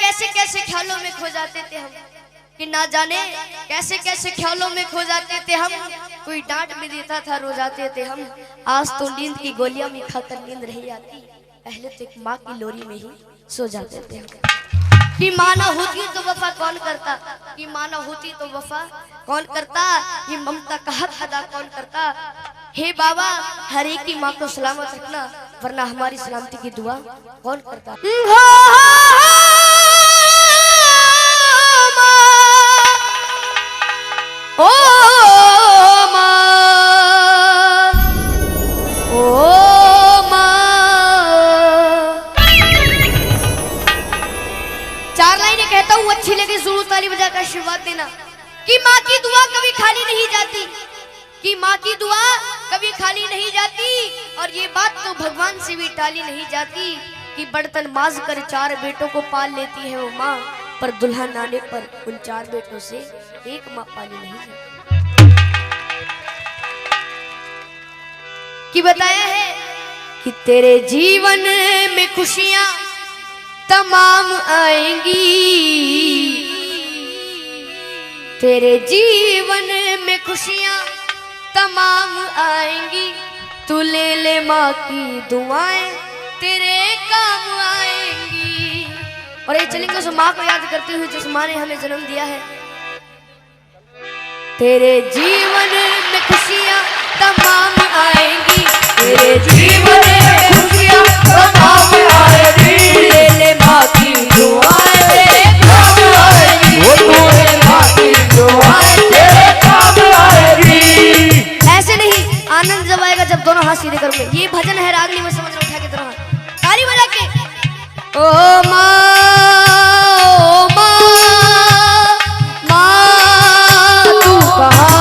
कैसे कैसे ख्यालों में खो जाते थे हम, कि ना जाने कैसे कैसे ख्यालों में खो जाते थे हम। कोई डांट भी देता था रो जाते थे हम। आज तो नींद की गोलियां भी खाकर नींद नहीं आती, पहले तो एक माँ की लोरी में ही सो जाते थे हम। कि माँ ना होती तो वफा कौन करता, कि माँ ना होती तो वफा कौन करता, ये ममता का हक अदा कौन करता। हे बाबा हर एक की माँ को सलामत रखना, वरना हमारी सलामती की दुआ कौन करता। ओ माँ, ओ माँ, चार लाइनें कहता हूँ, अच्छी लगे जरूर ताली बजाकर आशीर्वाद देना। कि माँ की दुआ कभी खाली नहीं जाती, कि माँ की दुआ कभी खाली नहीं जाती। और ये बात तो भगवान से भी टाली नहीं जाती, कि बर्तन माज कर 4 बेटों को पाल लेती है वो माँ, पर दुल्हन आने पर उन 4 बेटों से एक माँ पाली नहीं जाती। कि बताया है कि तेरे जीवन में खुशियां तमाम आएंगी, तेरे जीवन में खुशियां तमाम आएंगी। तू ले ले माँ की दुआएं तेरे काम आएंगी। और ये चलेंगे उस माँ को याद करते हुए जिस माँ ने हमें जन्म दिया है। तेरे जीवन में खुशियां तमाम आएंगी, तेरे जीवन में खुशियां तमाम आएंगी। ले ले माँ की दुआएं तेरे काम आएंगी, ले माँ की दुआएं तेरे काम आएंगी। ऐसे नहीं, आनंद जब आएगा जब दोनों हाथ सीधे करोगे। ये भजन है रागनी में, समझ लो, उठा के दोनों हाथ ताली बजा के। ओ माँ, ओ माँ, माँ तू कहाँ,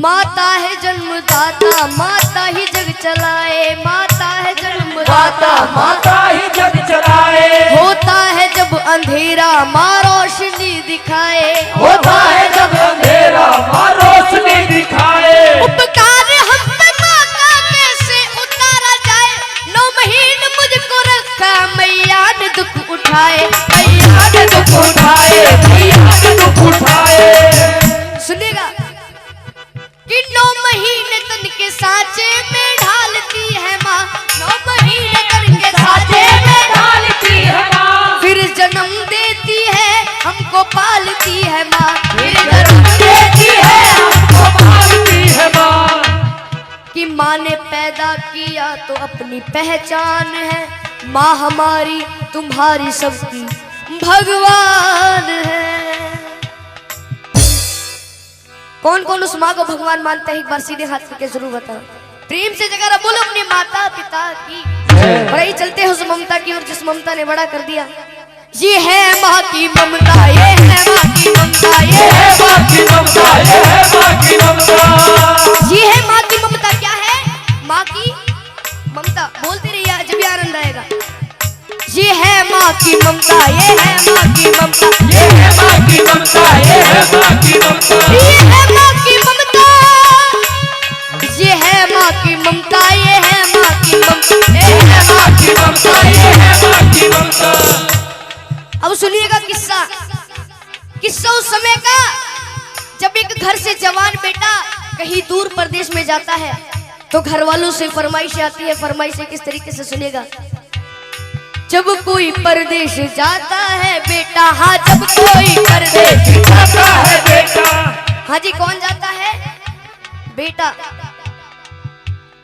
माता है जन्मदाता, माता ही जग चलाए, माता है जन्मदाता, माता ही जग चलाए। होता है जब अंधेरा माँ रोशनी दिखाए, होता है जब अंधेरा माँ रोशनी दिखाए। उपकार हम पे माँ का कैसे उतारा जाए, 9 महीने मुझको रखा मैया ने दुख उठाए, मैया ने दुख उठाए, मैया ने दुख उठाए। सुनिएगा कि 9 महीने तन के सांचे में ढालती है माँ, 9 महीने तन के सांचे में ढालती है माँ, फिर जन्म देती है हमको पालती है माँ, फिर जन्म देती है हमको पालती है माँ। कि माँ ने पैदा किया तो अपनी पहचान है, माँ हमारी तुम्हारी सबकी भगवान है। कौन कौन उस माँ को भगवान मानता है, एक बार सीधे हाथ करके जरूर बताओ। प्रेम से जगह बोलो अपने माता पिता की। और यही चलते हैं उस ममता की ओर जिस ममता ने बड़ा कर दिया। ये है माँ की ममता, ये है माँ की ममता, ये है माँ की ममता, ये है माँ की ममता, ये है माँ की ममता। क्या है माँ की ममता? बोलते रहिए जब भी आनंद आएगा। ये है माँ की ममता, ये है माँ की ममता, ये है माँ की ममता, ये है माँ की ममता, ये है माँ की ममता, ये है माँ की ममता, ये है माँ की ममता, ये है माँ की ममता, ये है माँ की ममता। अब सुनिएगा किस्सा, किस्सा उस समय का जब एक घर से जवान बेटा कहीं दूर प्रदेश में जाता है तो घर वालों से फरमाइश आती है। फरमाइश किस तरीके से सुनेगा। जब कोई परदेश जाता है बेटा, हाँ जब कोई परदेश जाता है बेटा, हाँ जी कौन जाता है बेटा।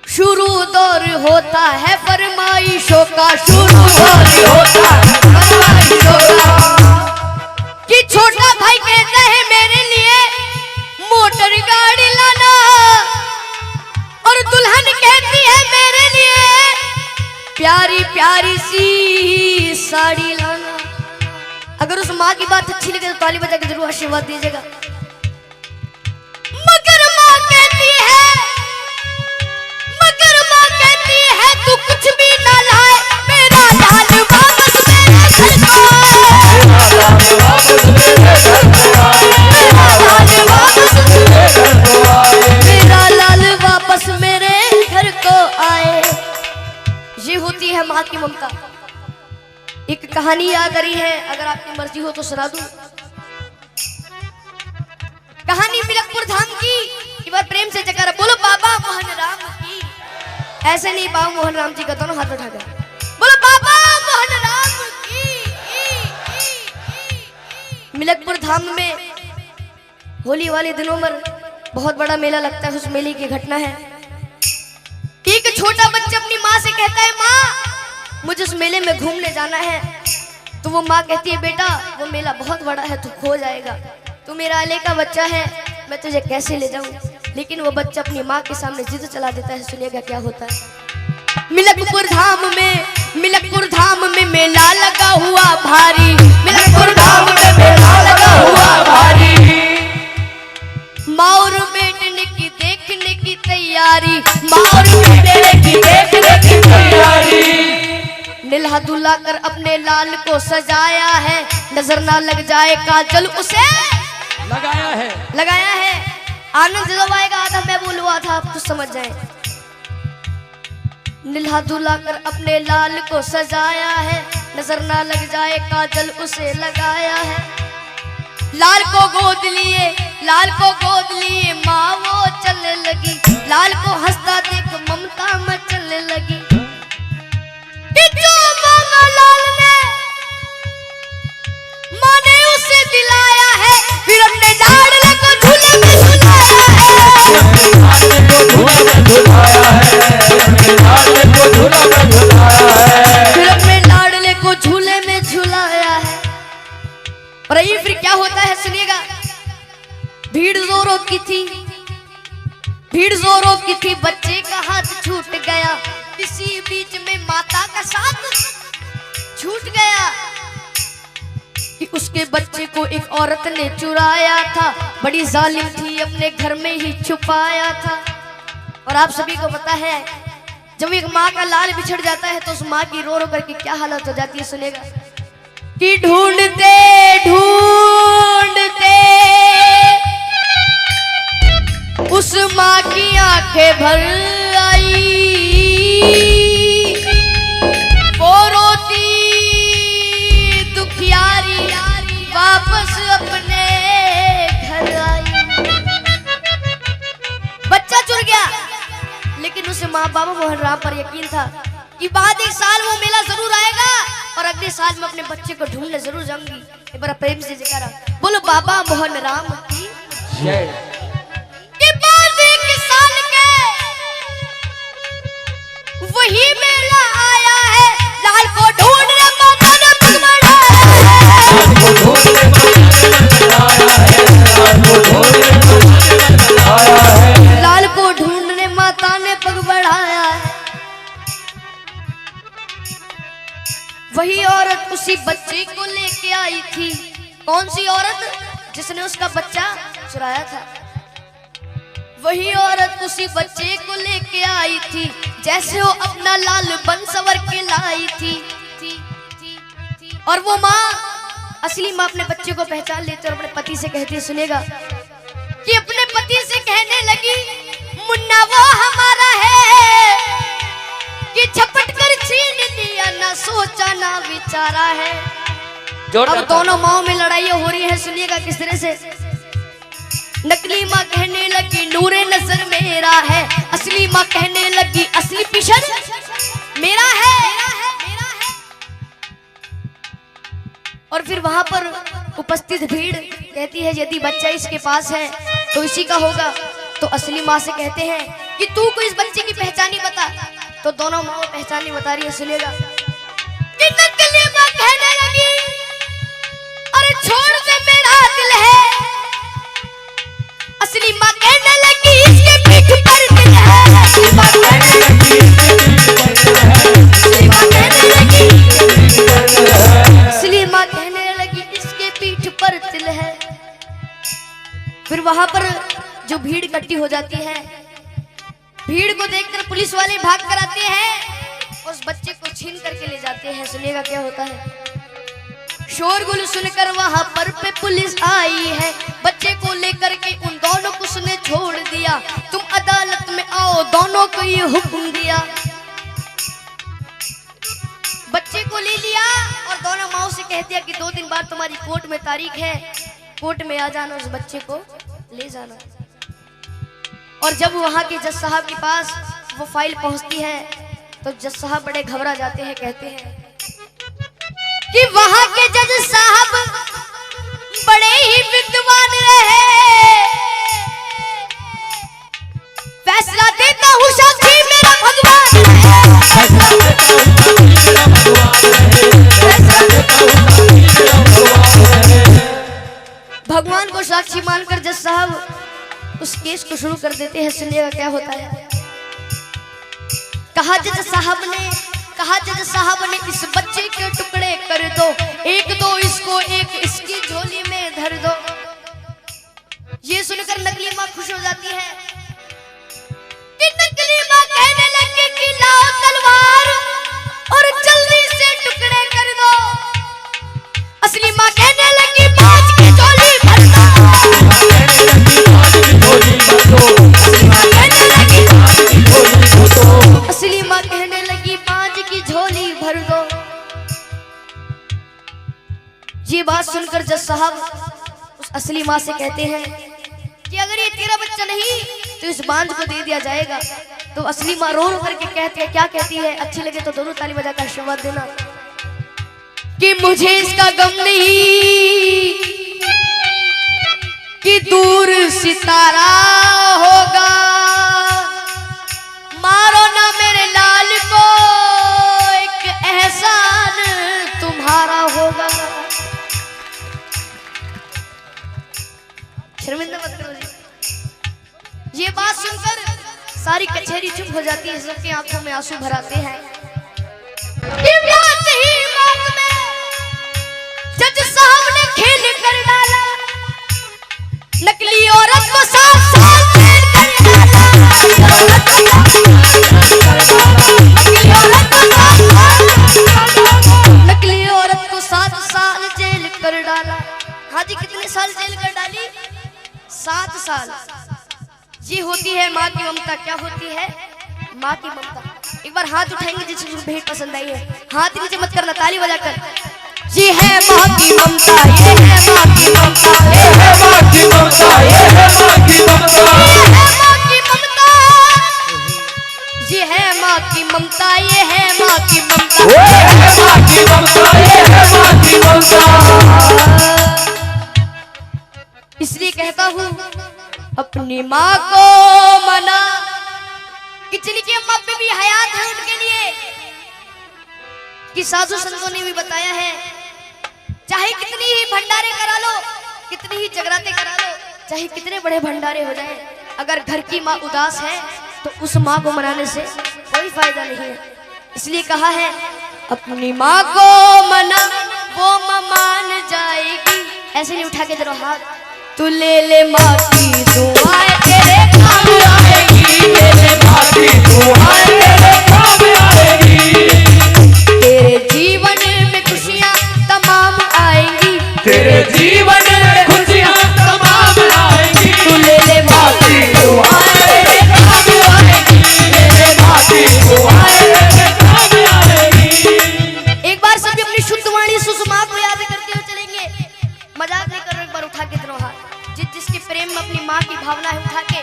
शुरू दौर होता है फरमाइशों का, शुरू दौर होता है फरमाइशों का। कि छोटा भाई कहता है मेरे लिए प्यारी सी साड़ी लाना। अगर उस माँ की बात अच्छी लगे तो ताली बजा के जरूर आशीर्वाद दीजिएगा। मगर माँ कहती है तू कुछ भी ना लाए, मेरा लाल वापस मेरे घर को आए, मेरा लाल वापस मेरे घर को आए, मेरा लाल वापस मेरे घर को आए, मेरा लाल वापस मेरे घर को आए। ये होती है माँ की ममता। एक कहानी याद आ रही है, अगर आपकी मर्जी हो तो सुना दूं। कहानी मिलकपुर धाम की। एक बार प्रेम से जयकारा बोलो बाबा मोहन राम की। ऐसे नहीं, बाबा मोहन राम जी का दोनों हाथ उठाकर बोलो बाबा मोहन राम की। मिलकपुर धाम में होली वाले दिनों में बहुत बड़ा मेला लगता है। उस मेले की घटना है, एक छोटा बच्चा अपनी माँ से कहता है माँ मुझे उस मेले में घूमने जाना है। तो वो माँ कहती है बेटा वो मेला बहुत बड़ा है, तू खो जाएगा, तू मेरा अले का बच्चा है, मैं तुझे कैसे ले जाऊं। लेकिन वो बच्चा अपनी माँ के सामने जिद चला देता है। सुनिएगा क्या होता है। मिलकपुर धाम में मेला लगा हुआ भारी, मिलकपुर धाम में मेला लगा हुआ भारी। माँ और बेटने की देखने की तैयारी, माँ और बेटने की देखने की तैयारी। निल्हा दुल्हा कर अपने लाल को सजाया है, नजर ना लग जाए काजल उसे लगाया है। आनंद जब आएगा आधा मैं बोलुआ था, आप कुछ समझ जाए। निल्हा दुल्हा कर अपने लाल को सजाया है, नजर ना लग जाए काजल उसे लगाया है। लाल को गोद लिए माँ वो चलने लगी, लाल को हंसता देख ममता मचलने लगी। कि जो मांगा लाल ने माँ ने उसे दिलाया है, फिर अपने लाडले को झूले में झुलाया है, फिर अपने लाडले को झूले में झुलाया है। और ये फिर क्या होता है सुनिएगा। भीड़ जोरों की थी, बच्चे का हाथ छूट गया, इसी बीच में माता का साथ छूट गया। कि उसके बच्चे को एक औरत ने चुराया था, बड़ी जालिम थी, अपने घर में ही छुपाया था। और आप सभी को पता है जब एक माँ का लाल बिछड़ जाता है तो उस माँ की रो रो करके क्या हालत हो जाती है। सुनेगा कि ढूंढते उस माँ की आंखें भर आई, वो रोती दुखियारी वापस अपने घर आई। बच्चा चुर गया, लेकिन उसे माँ बाबा मोहन राम पर यकीन था कि बाद एक साल वो मेला जरूर आएगा और अगले साल मैं अपने बच्चे को ढूंढने जरूर जाऊंगी। एक बार प्रेम से जयकारा बोलो बाबा मोहन राम की जय। बाद एक साल के वही मेला आया है, लाल को ढूंढने माता ने पग बढ़ाया है, लाल को ढूंढने माता ने पग बढ़ाया है। वही औरत उसी बच्चे को लेके आई थी। कौन सी औरत? जिसने उसका बच्चा चुराया था। वही औरत उसी बच्चे को लेके आई थी, जैसे वो अपना लाल बन सवर के लाई थी। और वो माँ, असली माँ अपने बच्चे को पहचान लेती और अपने पति से कहती है, सुनेगा कि अपने पति से कहने लगी मुन्ना वो हमारा है कि झपट कर छीन लिया, ना सोचा ना विचारा है। अब दोनों माओ में लड़ाइयाँ हो रही है। सुनिएगा किस तरह से। नकली माँ कहने लगी नूरे नजर मेरा है, असली माँ कहने लगी असली पिशन मेरा है। और फिर वहां पर उपस्थित भीड़ कहती है यदि बच्चा इसके पास है तो इसी का होगा। तो असली माँ से कहते हैं कि तू को इस बच्चे की पहचानी बता। तो दोनों माँ पहचानी बता रही है। सुनिएगा कि नकली माँ कहने लगी अरे छोड़ दे मेरा दिल है, असली माँ कहने लगी इसके पीठ पर दिल है, असली माँ कहने लगी फिर वहां पर जो भीड़ इकट्ठी हो जाती है, भीड़ को देखकर पुलिस वाले भाग कर आते हैं, उस बच्चे को छीन करके ले जाते हैं। सुनिएगा क्या होता है। शोरगुल सुनकर वहां पर पे पुलिस आई है, बच्चे को लेकर के उन दोनों को उसने छोड़ दिया। तुम अदालत में आओ, दोनों को ये हुक्म दिया। बच्चे को ले लिया और दोनों माओ से कह दिया कि 2 दिन बाद तुम्हारी कोर्ट में तारीख है, कोर्ट में आ जाना, उस बच्चे को ले जाना। और जब वहां के जज साहब के पास वो फाइल पहुंचती है तो जज साहब बड़े घबरा जाते हैं, कहते हैं कि वहां के जज साहब बड़े ही विद्वान रहे, फैसला देता हूं साक्षी मेरा भगवान भगवान को साक्षी मानकर जज साहब उस केस को शुरू कर देते हैं। सुनिएगा क्या होता है। कहा जज साहब ने इस बच्चे के टुकड़े कर दो, एक दो इसको, एक इसकी झोली में धर दो। ये सुनकर नकली माँ खुश हो जाती है कि नकली माँ कहने लगी कि लाओ तलवार और जल्दी से टुकड़े कर दो। असली माँ कहने लगी बाज की झोली भर दो। असली माँ कहने लगी बाज की झोली भर दो। ये बात सुनकर जज साहब उस असली माँ से कहते हैं कि अगर ये तेरा बच्चा नहीं तो इस बांझ को दे दिया जाएगा। तो असली माँ रो रो करके कहती है, क्या कहती है, अच्छी लगे तो दोनों ताली बजाकर आशीर्वाद देना कि मुझे इसका गम नहीं कि दूर सितारा होगा, मारो ना मेरे लाल को, एक एहसान तुम्हारा होगा। शर्मिंदा मत करो जी। ये बात सुनकर सारी कचहरी चुप हो जाती है, सबकी आंखों में आंसू भर आते हैं। जज साहब ने खेल कर डाला, नकली औरत को 7 साल जेल कर डाला। नकली औरत को 7 साल जेल कर डाला। हाँ जी, कितने साल जेल कर डाली? 7 साल। ये होती है माँ की ममता। क्या होती है? माँ की ममता। एक बार हाथ उठाएंगे जिसको भेंट पसंद आई है, हाथ नीचे मत करना, ताली बजाकर। ये है माँ की ममता, ये है माँ की ममता, ये है माँ की ममता, ये है माँ की ममता, ये है माँ की ममता, ये है माँ की ममता, ये है माँ की ममता, ये है माँ की ममता। इसलिए कहता हूँ अपनी माँ को मना कि जिनकी अम्मा पे भी हयात है उनके लिए, कि साधु संतों ने भी बताया है, चाहे कितनी ही भंडारे करा लो, कितनी ही जगराते करा लो, चाहे कितने बड़े भंडारे हो जाए, अगर घर की माँ उदास है तो उस माँ को मनाने से कोई फायदा नहीं है। इसलिए कहा है अपनी माँ को मना, वो माँ मान जाएगी। ऐसे नहीं उठा के जरा हाथ, तू ले ले माँ की दुआएं तेरे काम आएगी, ले ले माँ की दुआएं तेरे काम आएगी। तेरे जीवन में खुशियाँ तमाम आएंगी, तेरे जीवन में खुशियाँ तमाम आएंगी। तू ले ले माँ की दुआएं तेरे काम आएगी, ले ले माँ की दुआएं तेरे काम आएगी। एक बार सभी अपनी शुद्ध वाणी सुषमा को याद करते हुए चलेंगे। मजाक नहीं कर रहे, एक बार उठा के दोनों हाथ। जिसके प्रेम में अपनी माँ की भावना है उठा के,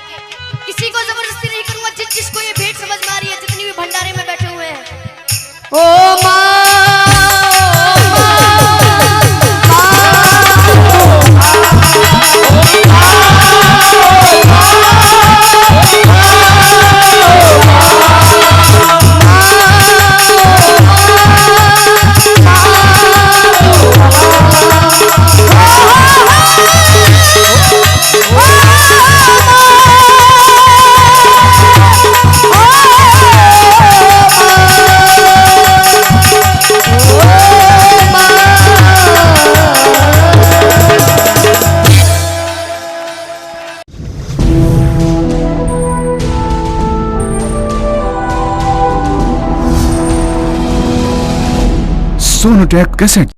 किसी को जबरदस्ती नहीं करूंगा। जिसको ये भेंट समझ में आ रही है, जितनी भी भंडारे में बैठे हुए हैं, ओ माँ सोनोटेक कैसेट।